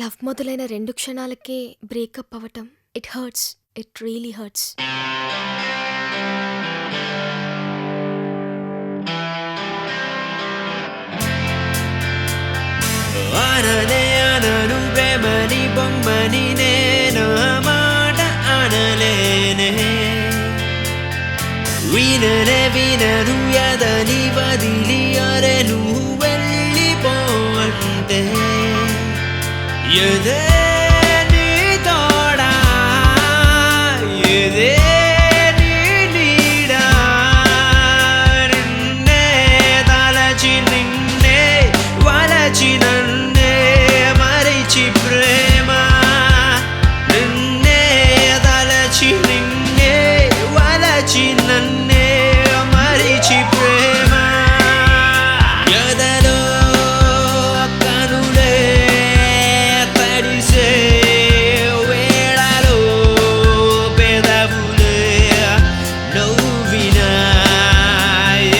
Love మొదలైన 2 క్షణాలకే breakup అవ్వటం it hurts. It really hurts. అననే అనను ప్రేమని బొమ్మని నేను మాట అనలేనే విననే వినను ఎదని వదిలి అరే నువ్వు వెళ్ళిపో అంటే ఎదే నీ తోడా ఎదే నీ నీడా నిన్నే తలచి నిన్నే వలచి నన్నే మరిచి ప్రేమ నిన్నే తలచి నిన్నే వలచి నన్నే మరిచి ప్రేమ ఎదలో కనులే తడిసే వేళలో పెదవులే నవ్వినా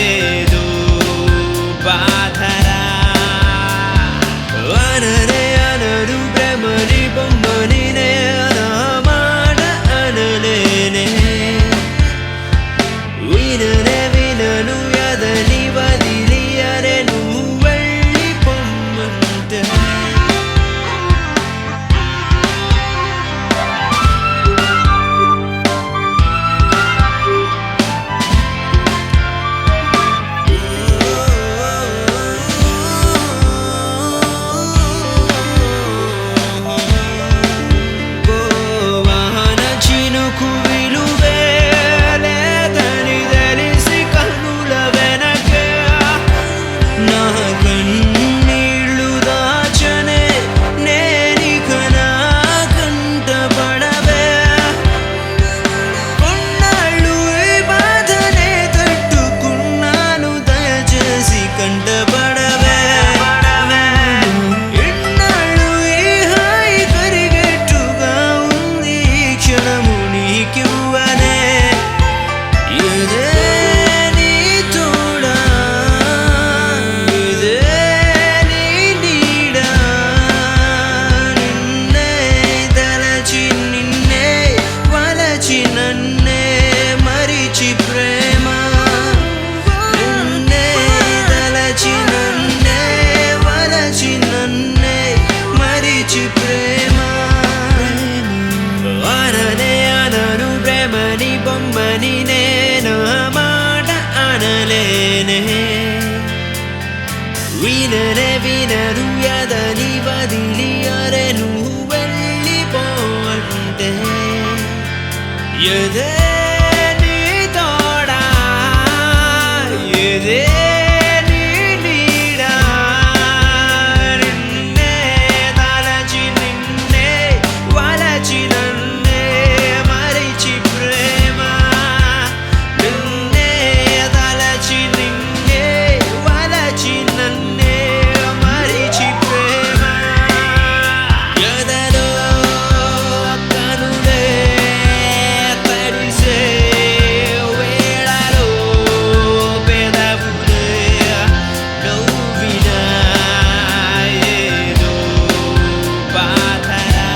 ఏదో బాధరా అననే అనను ప్రేమని బొమ్మని నేను మాట అనలేనే విననే వినను ఎదని వదిలి అరే నువ్వు వెళ్ళిపోమ్మంటే వాహన చినుకు విలువే లేదని తెలిసి కన్నుల వెనకే నా కన్నీళ్ళు దాచనే నేనిక నా కంట పడవే కొన్నాళ్ళు ఈ బాధనే తట్టుకున్నాను దయచేసి కంట పడవే ఎన్నాళ్ళు ఈ హాయి కరిగేట్టుగా ఉంది ఈ క్షణము నీకివ్వనే ఇదే నీ తోడా ఇదే నీ నీడా నిన్నే తలచి నిన్నే వలచి నన్నే మరిచి ప్రేమ నిన్నే తలచి నన్నే వలచి నన్నే మరిచి ప్రేమ అననే అనను ప్రేమని బొమ్మని నేను మాట అనలేనే విననే వినను ఎదని వదిలి అరే నువ్వు వెళ్ళిపో అంటే ఎదే నీ తోడా ఎదే నీ నీడా నిన్నే తలచి నిన్నే వలచి నన్నే మరిచి ప్రేమ నిన్నే తలచి నిన్నే వలచి నన్నే మరిచి ప్రేమ ఎదలో కనులే తడిసే వేళలో పెదవులే నవ్వినా ఏదో బాధరా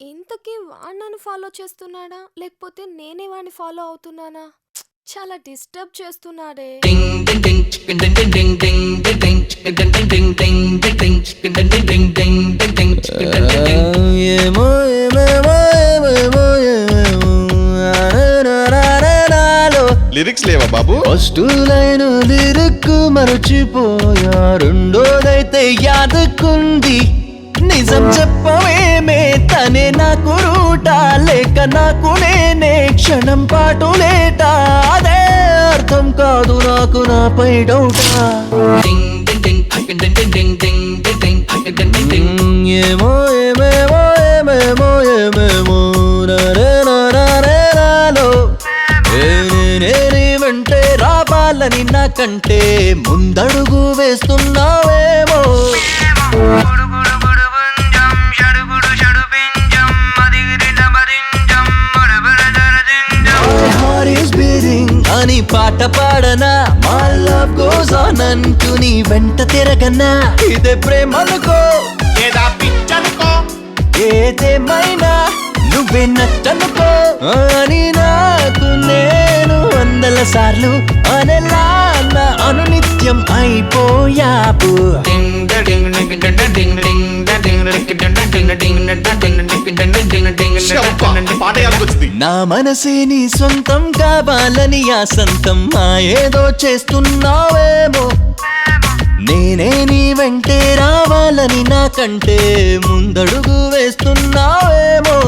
ఇంతకీ వాడు నన్ను ఫాలో చేస్తున్నాడా లేకపోతే నేనే వాడిని ఫాలో అవుతున్నానా? చాలా డిస్టర్బ్ చేస్తున్నాడే. ఏమో ఏమేమో ఏమేమో ఏమేమో అననననననలో లిరిక్స్ లేవా బాబు? ఫస్ట్ లైన్ లిరిక్ మరచిపోయా రెండోదైతే యాదకుంది నిజం చెప్పవేమే తనే నాకు రూటా లేక నాకు నేనే క్షణం పాటు లేటా అదే అర్థం కాదు నాకు నాపై డౌటా ఏమో ఏమేమో ఏమేమో ఏమేమో నరేనాలో నేనేని వెంటే రావాలని నాకంటే ముందడుగు వేస్తున్నావేమో పాట పాడనా మా లవ్ గోస్ ఆన్ అంటూ నీ వెంట తిరగనా ఇదే ప్రేమనుకో ఏదా పిచ్చనుకో ఏదేమైనా నువ్వే నచ్చనుకో అని నాకు నేను 100 సార్లు అనలా నా అనునిత్యం అయిపోయావు పాట యాదకొచ్చింది. నా మనసే నీ సొంతం కావాలని ఆసంతం ఏదో చేస్తున్నావేమో నేనే నీ వెంటే రావాలని నాకంటే ముందడుగు వేస్తున్నావేమో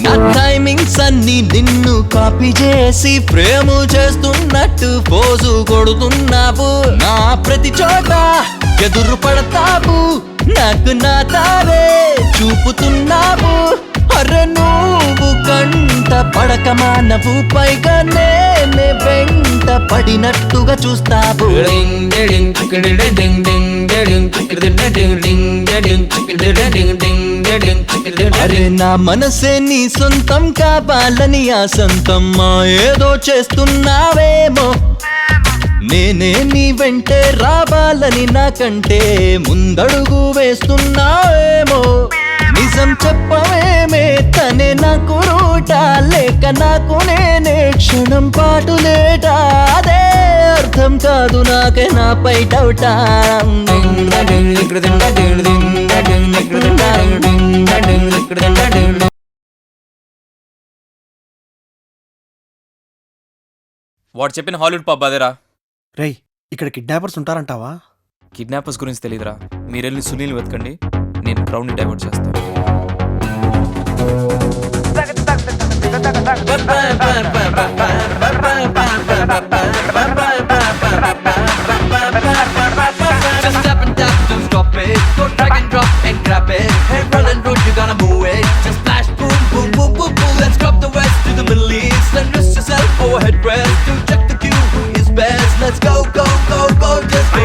నా టైమింగ్స్ అన్ని నిన్ను కాపీ చేసి ప్రేమ చేస్తున్నట్టు పోజు కొడుతున్నావు నా ప్రతి చోట ఎదురు పడతావు నాకు నా తారే చూపుతున్నావు అరే నువ్వు కంట పడక మానవు పైగా నేనే వెంట పడినట్టుగా చూస్తావు అరే నా మనసే నీ సొంతం కావాలని ఆసంతం ఏదో చేస్తున్నావేమో నేనే నీ వెంటే రావాలని నాకంటే ముందడుగు వేస్తున్నావేమో నిజం చెప్పవేమే తనే నాకు రూటా లేక నాకు నేనే క్షణం పాటు లేటా అదే అర్థం కాదు నాకే నాపై డౌటా వాడు చెప్పిన హాలీవుడ్ పబ్ అదేరా. రేయ్ ఇక్కడ కిడ్నాపర్స్ ఉంటారంటావా? కిడ్నాపర్స్ గురించి తెలియదురా. మీరెళ్ళి సునీల్ వెతకండి, నేను క్రౌడ్ని డైవర్ట్ చేస్తాను. Just step and tap, don't stop it. Go drag and drop and grab it. Hey, roll and roll, you gotta move it. Just splash, boom, boom, boom, boom, boom. Let's drop the west to the Middle East. Then risk yourself overhead press to check the queue. Who is best? Let's go, go, go, go, just go.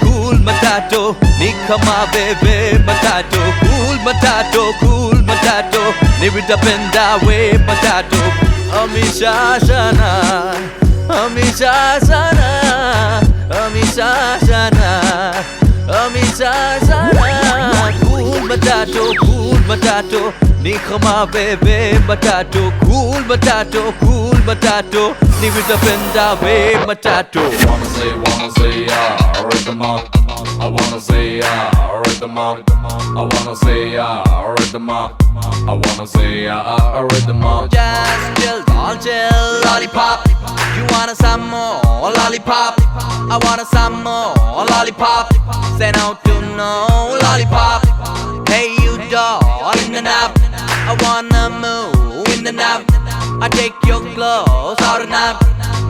Cool matato, nikama bebe matato. Cool matato, live it up and that way matato. Amisha shana, amisha shana, amisha shana, amisha shana. Cool matato, nikama bebe matato. Cool matato, live it up and that way matato. Wanna say, yeah, rhythm up. I wanna say, yeah, rhythm up. I wanna say, yeah, rhythm up. I wanna say, yeah, rhythm up. Just chill, don't chill, lollipop. You wanna some more lollipop? I wanna some more lollipop. Say no to no lollipop. Hey you doll in the nap, I wanna move in the nap. I take your clothes out of nap,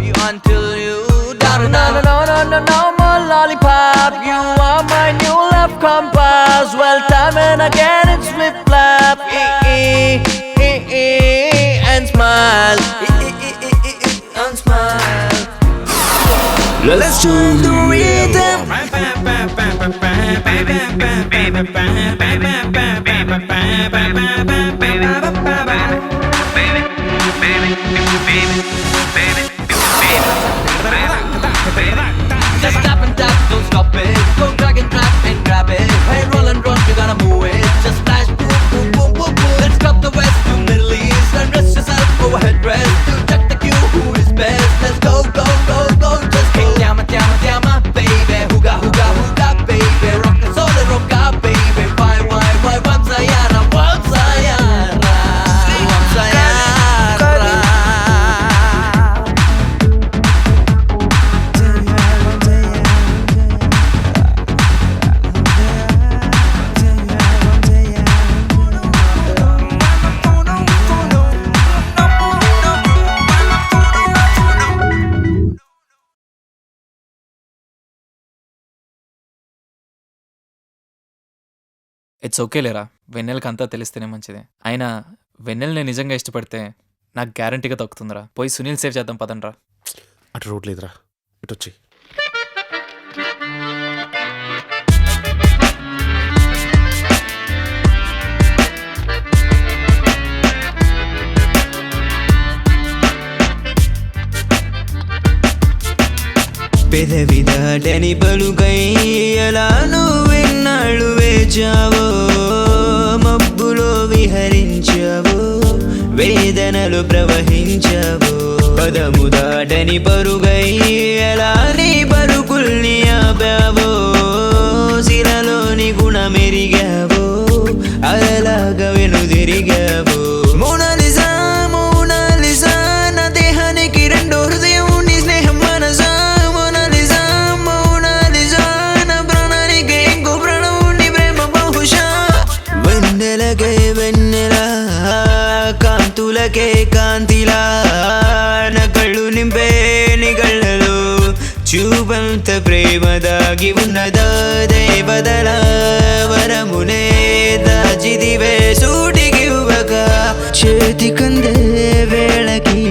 you until you down and up. No more lollipop. You are my new love compass. Well, time and again it's flip flap. And smile. And smile. Let's do the rhythm. Just stop and tap, don't stop it. Go drag and drop and grab it. Hey, roll and roll, you gotta move it. Just splash, boom, boom, boom, boom, boom. Let's drop the west to Middle East and rest yourself overhead press to check the queue. Who is best? Let's go, go, go, go. Just go. Hey, llama, baby, who got it's okay లేరా, వెన్నెలకి అంతా తెలిస్తేనే మంచిది. అయినా వెన్నెల్ని నిజంగా ఇష్టపడితే నాకు గ్యారంటీగా దక్కుతుందిరా. పోయి సునీల్ సేవ్ చేద్దాం పదండ్రా. అటు రోడ్ లేదురా, ఇటు వచ్చి. పెదవి దాటని పలుకై ఎలా నువ్వెన్నాళ్ళు వేచావో, మబ్బులో విహరించావో, వేదనలు ప్రవహించావో. పదము దాటని పరుగై ఎలా నీ పలుకుల్ని ఆపావో, శిలలోని గుణమెరిగావో, అలలాగా వెనుదిరిగావో. మోనాలిసా మోనాలిసా, నా దేహానికి రెండో హృదయం నీ స్నేహం మనసా. మోనాలిసా మోనాలిసా, నా ప్రాణానికి ఇంకో ప్రాణం నీ ప్రేమ బహుశా. వెన్నెలకే వెన్నెల, కాంతులకే కాంతిలా, నా కళ్ళు నింపే నీ కళ్ళలో చూపంత ప్రేమ దాగి ఉన్నదా. దేవదల వరమునే దాచిదివే సూటికివ్వక, చేతి కందే వేళకి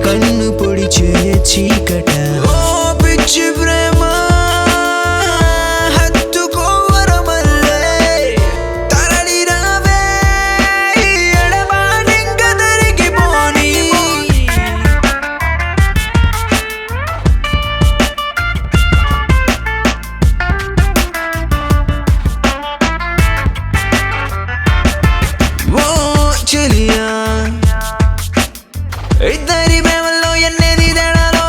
కన్ను పొడిచే చీకట. ఓ పిచ్చి ప్రేమ హత్తుకోవరమల్లే, తరలి రావే ఎడబాటింక తరిగిపోని. ఓ చెలియా, ఇద్దరి ప్రేమల్లో ఎన్నేది తేడాలో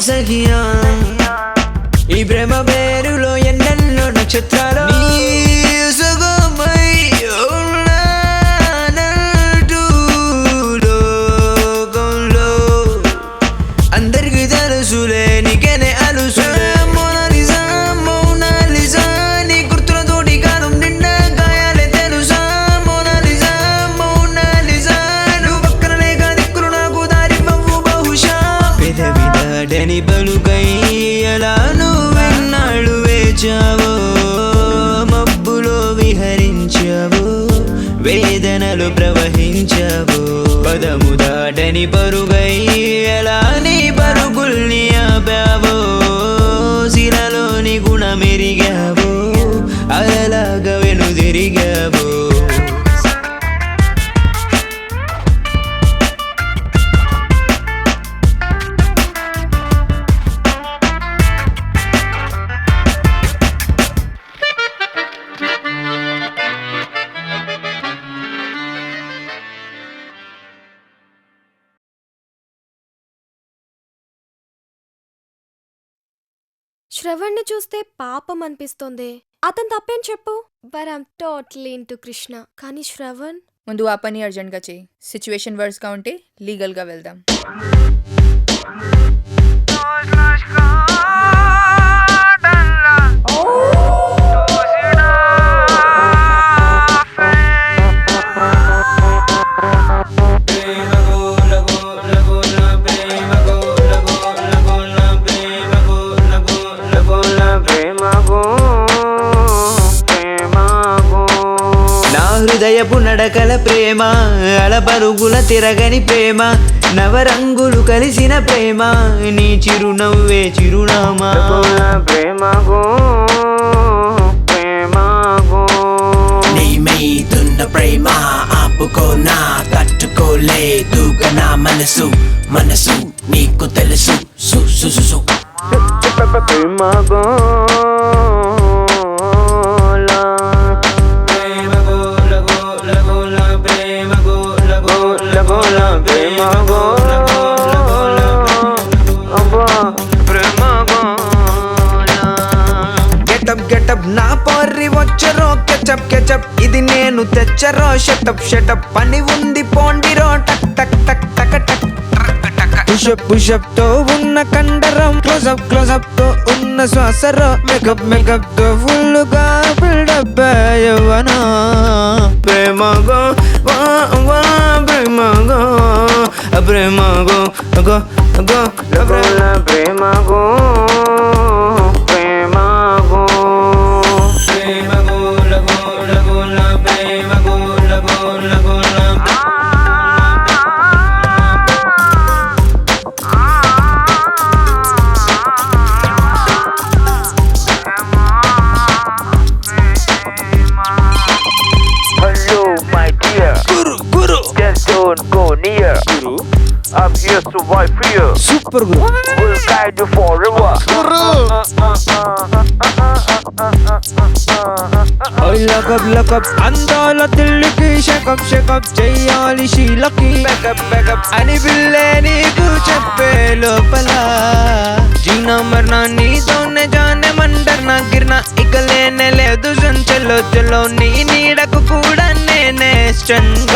సఖియా. ఈ ప్రేమ పేరులో ఎన్నెన్నో నక్షత్రాలు. నీ సుగమై ఉన్నానంటూ లోకంలో అందరికి తెలుసులే, నీకేనే అలుసులే. మోనాలిసా మోనాలిసా, నీ గుర్తులతోటి కాలం నిండా గాయాలే తెలుసా. మోనాలిసా మోనాలిసా, నువ్వు పక్కన లేక దిక్కులు నాకు దారివ్వవు బహుశా. పెదవి దాటని పలుకై ఎలా నువ్వెన్నాళ్ళు వేచావో, మబ్బులో విహరించావో, వేదనలు ప్రవహించావో. పదము దాటని పరుగై ఎలా నీ పరుగుల్ని ఆపావో, శిలలోని గుణమెరిగావో, అలలాగా వెనుదిరిగావో. శ్రవణ్ని చూస్తే పాపం అనిపిస్తోంది. అతను తప్పేం చెప్పు. But I'm totally into Krishna. కానీ శ్రవణ్ ముందు ఆ పని అర్జెంట్గా చేయి. సిచ్యువేషన్ వర్స్గా ఉంటే లీగల్గా వెళ్దాం. నా హృదయపు నడకల ప్రేమ, అలపరుగుల తిరగని ప్రేమ, నవరంగులు కలిసిన ప్రేమ, నీ చిరునవ్వే చిరునామా. నీ మీదున్న ప్రేమ ఆపుకోనా, తట్టుకోలేదుగా నా మనసు మనసు నీకు తెలుసు. సు సు సు సు గెటప్ గెటప్ నా పొర్రి వచ్చరో, కెచప్ కెచప్ ఇది నేను తెచ్చరో. షటప్ షటప్ పని ఉంది పోండిరో. టక్ టక్ టక్ టక్ టక్ పుషప్ పుషప్ తో ఉన్న కండరం, క్లోజప్ క్లోజప్ తో ఉన్న శ్వాసరో. మేకప్ మేకప్ తో ఫుల్ గా బిల్డప్ యవ్వన. ప్రేమగో వా వా ప్రేమగో, ప్రేమగో గో గో ప్రేమగో ప్రేమగో ప్రేమగో I'm here to fight for you. Super గురు. We'll guide you forever. లకబ్ అందాల తిల్లికి షకప్ షకప్ చెయ్యాలి శీలకి బ్యాకప్ బ్యాకప్ అని పిల్లే నీకు చెప్పే లోపల జీనా మర్నా నీతోనే జానే మండర్నా గిర్నా ఇక లేనే లేదు చలో చలో నీ నీడకు కూడా నేనే స్టండ్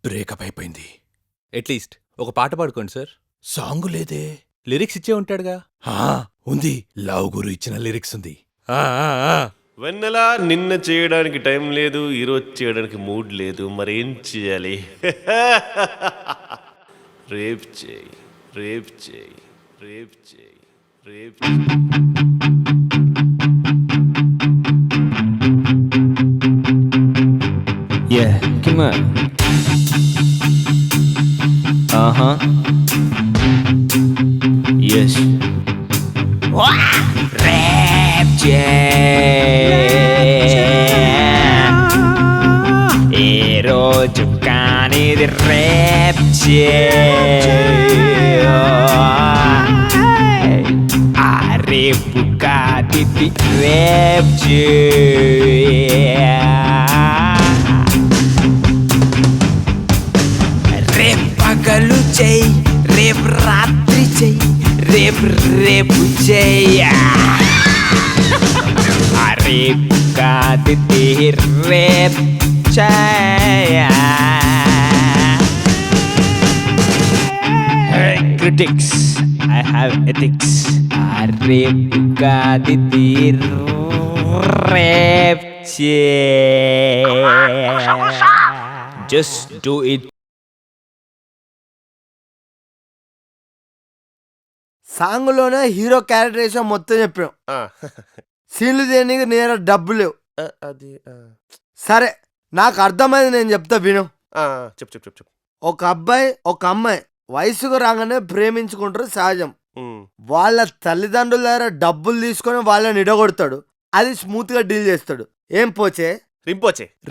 బ్రేకప్ అయిపోయింది. అట్లీస్ట్ ఒక పాట పాడుకోండి సార్. సాంగ్ లేదే. లిరిక్స్ ఇచ్చే ఉంటాడుగా. ఉంది. లవ్ గురు ఇచ్చిన లిరిక్స్ ఉంది. వెన్నెల నిన్న చేయడానికి టైం లేదు, ఈరోజు చేయడానికి మూడ్ లేదు, మరేం చేయాలి? రేప్ చేయి, రేప్ చేయి, రేప్ చేయి, rape Yeah, come on. Yes. Rap jam. ఏ రోజు కానిది రేప్ ఆ రేపు కాదిది రేప్ రేపు పగలు చెయ్యి, రేపు రాత్రి చెయ్యి, రేపు రేపు చెయ్య ఆ రేపు కాదిది rape Critics, I have ethics. Rape kaditi rape. Just do it. సాంగ్లోనే హీరో క్యారెక్టరేషన్ మొత్తం చెప్పాం. సీన్లు చేయడానికి నేను డబ్బు లేవు. అది సరే నాకు అర్థమైంది, నేను చెప్తా విను. చెప్పు చెప్పు చెప్పు. ఒక అబ్బాయి ఒక అమ్మాయి వయసుకు రాగానే ప్రేమించుకుంటారు, సహజం. వాళ్ళ తల్లిదండ్రుల దగ్గర డబ్బులు తీసుకొని వాళ్ళని ఇడగొడతాడు. అది స్మూత్ గా డీల్ చేస్తాడు. ఏం పోచే?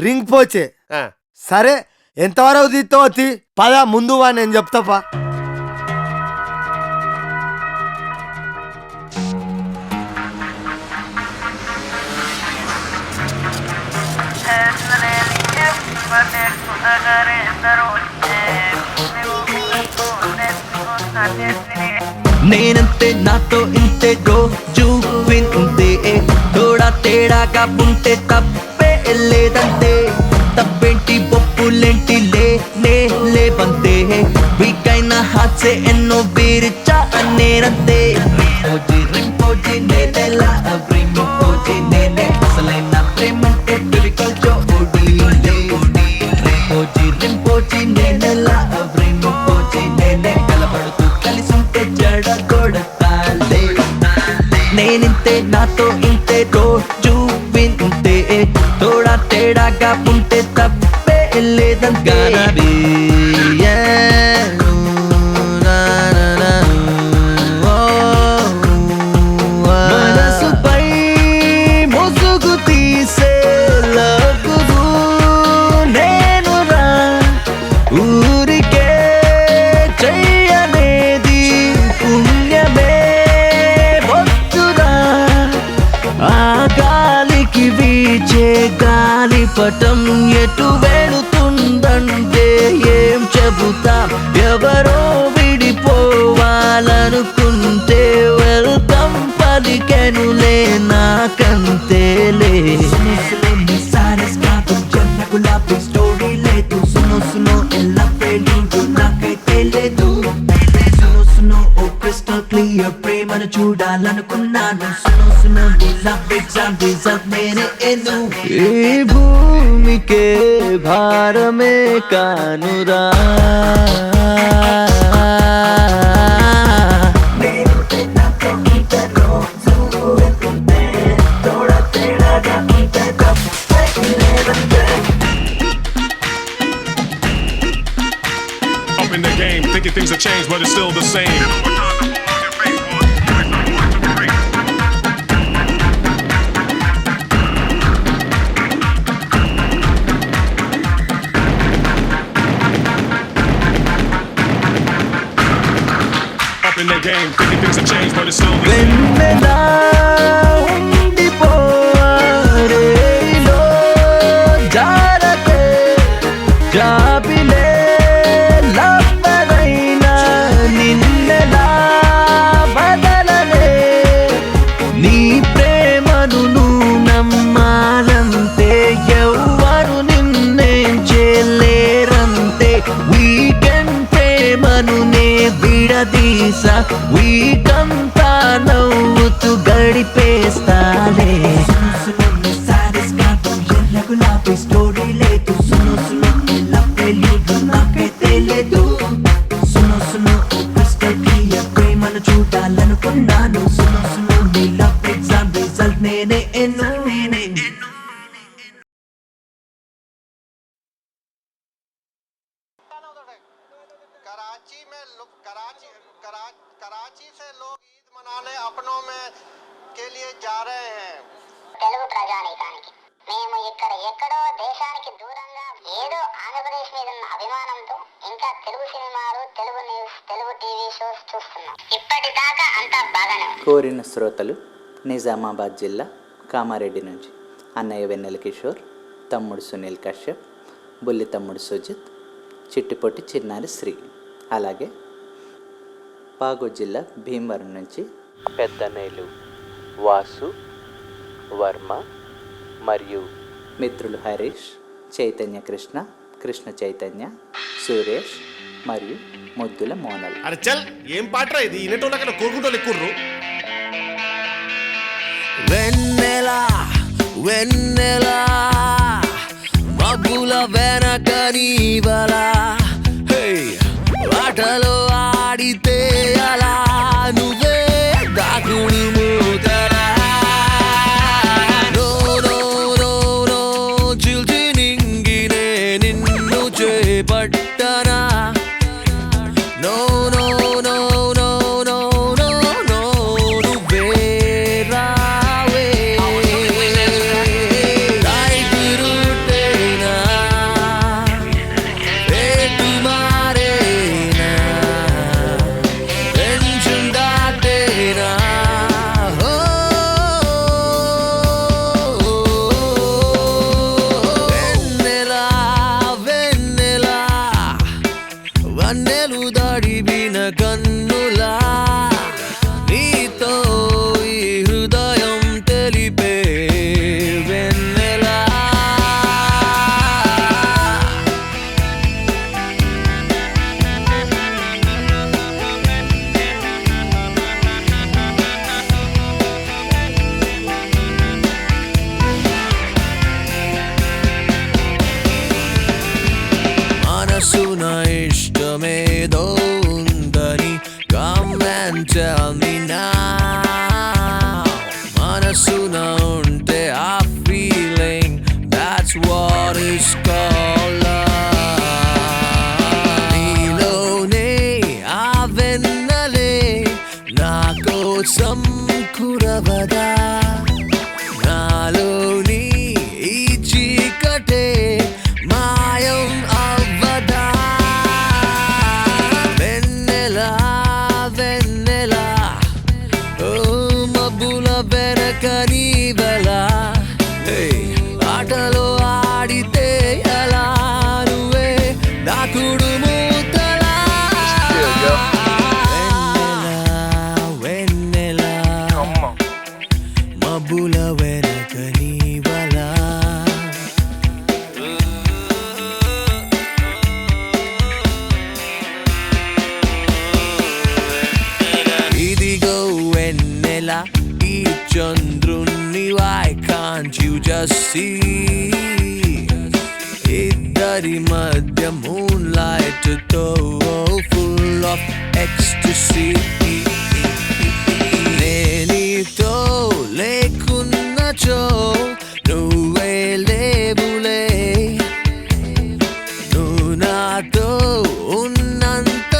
రింగ్ పోచే. సరే ఎంతవరకు తీస్తావో తీ, పద ముందు వా, నేను చెప్తాపా. నేనంతే నాతో ఇంతే రోజు వింటుంటే తోడా తేడాగా ఉంటే తప్పే లేదంతే. తప్పేంటి బొప్పులేంటి లేవంతే. వీకైనా హాసే ఎన్నో వీరిచా నేనంతే. రింపోజీ నేనెలా రింపోజీ నేనే అసలైన ప్రేమంటే డిఫికల్ట్ రింపోజీ నేనెలా రింపోజీ నేనే కలబడుతూ కలిసుంటే జడ కొడతాలే. నేనింతే నాతో ఇంతే రోజు వింటే తోడా తేడాగా ఉంటే తప్పే లేదంతే. మనసుపై ముసుగు తీసే లవ్వు నేను రా, ఊరికే చెయ్యనేది పుణ్యమే వద్దురా. ఆ గాలికి వీచే గాలిపటం ఎటు వెళుతుందంటే ఏం చెబుతా. ఎవరో విడిపోవాలనుకుంటే వెల్కమ్ పలికెనులే నాకంతేలే. గులాబీ స్టోరీ లేదు, సునో సునో ఎలా పేలుడు నాకైతే లేదు. సునో సునో ఓ క్రిస్టల్ క్లియర్ ప్రేమను చూడాలనుకున్నాను. సునో సునో లవ్ ఎగ్జామ్ రిజల్ట్ నేనే ఎను. ఈ భూమికే భారమే కానురా. game, thinking things have changed, but it's still the same. Up in their game, thinking things have changed, but it's still the same. నీ ప్రేమను నువ్వు నమ్మాలంటే ఎవ్వరు నిన్నేం చేయలేరంతే వీకెండ్ ప్రేమను నే విడదీసా వీకంతా నవ్వుతూ గడిపేస్తాలే గులాబీ స్టోరీ లేదు సును సును లవ్వేలీడు నాకే తెలియదు సును సును క్రిస్టల్ క్లియర్ ప్రేమను చూడాలనుకున్నాను సును సును నీ లవ్ ఎగ్జామ్ రిజల్ట్ నేనే कराची से लोग ईद मनाने अपनों में के लिए जा रहे हैं తెలుగు ప్రజానీకానికి మేము ఇక్కడ ఎక్కడో దేశానికి దూరంగా ఏదో ఆంధ్రప్రదేశ్ మీద ఉన్న అభిమానంతో ఇంకా తెలుగు సినిమాలు Telugu news Telugu TV shows చూస్తున్నాం ఇప్పటిదాకా అంతా బాగానే కోరిన శ్రోతలు నిజామాబాద్ జిల్లా కామారెడ్డి నుంచి అన్నయ్య వెన్నెల కిషోర్, తమ్ముడు సునీల్ కశ్యప్, బుల్లి తమ్ముడు సుజిత్, చిట్టిపొట్టి చిన్నారి శ్రీ, అలాగే పాగూర్ జిల్లా భీమవరం నుంచి పెద్దన్నయ్యలు వాసు, వర్మ మరియు మిత్రులు హరీష్, చైతన్య కృష్ణ, కృష్ణ చైతన్య, సురేష్ మరియు ముద్దుల మోనల్. అరే చల్ ఏం పాటరా ఇది ఇనేటోళ్ళకన్నా కోరుకుంటూ ఎక్కుర్రు. వెన్నెల వెన్నెల మబ్బుల వెనక నీవల ఆటలో ఆడితే అలా నువ్వే దాగుడు మూతలా చిల్చి నింగినే నిన్ను చేపట్టనా no no no no no no no నువ్వే రావే రైట్ రూటేనా రేటు మారేనా టెన్షన్ దాటేనా వెన్నెలా వెన్నెలా వన్నెలు దాడిబిన కన్నులా నీతో ఈ హృదయం తెలిపే వెన్నెలా మనసున ఇష్టమేదో ఉందని come and tell me now మనసున ఉంటే ఆ feeling that's what is called love నీలోనే ఆ వెన్నెలే నా కోసం కురవదా నాలోని ఈ చీకటే మాయం అవ్వదా వెన్నెలా వెన్నెలా ఓ మబ్బుల వెనక నీవెలా ఆటలో ఆడితే ఎలా నువ్వే దాకుడు మూతలా వెన్నెలా మబ్బుల వెనక నీవలా ఇదిగో వెన్నెల ఈ చంద్రుణ్ణి why can't you just see ఇద్దరి మధ్య moonlight తో full of ecstasy నేనితో లేకున్నచో నువ్వే లేవులే నువ్వు నాతో ఉన్నంత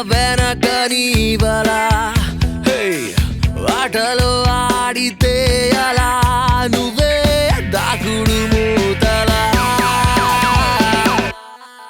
వెనక నీవలా ఆటలో ఆడితే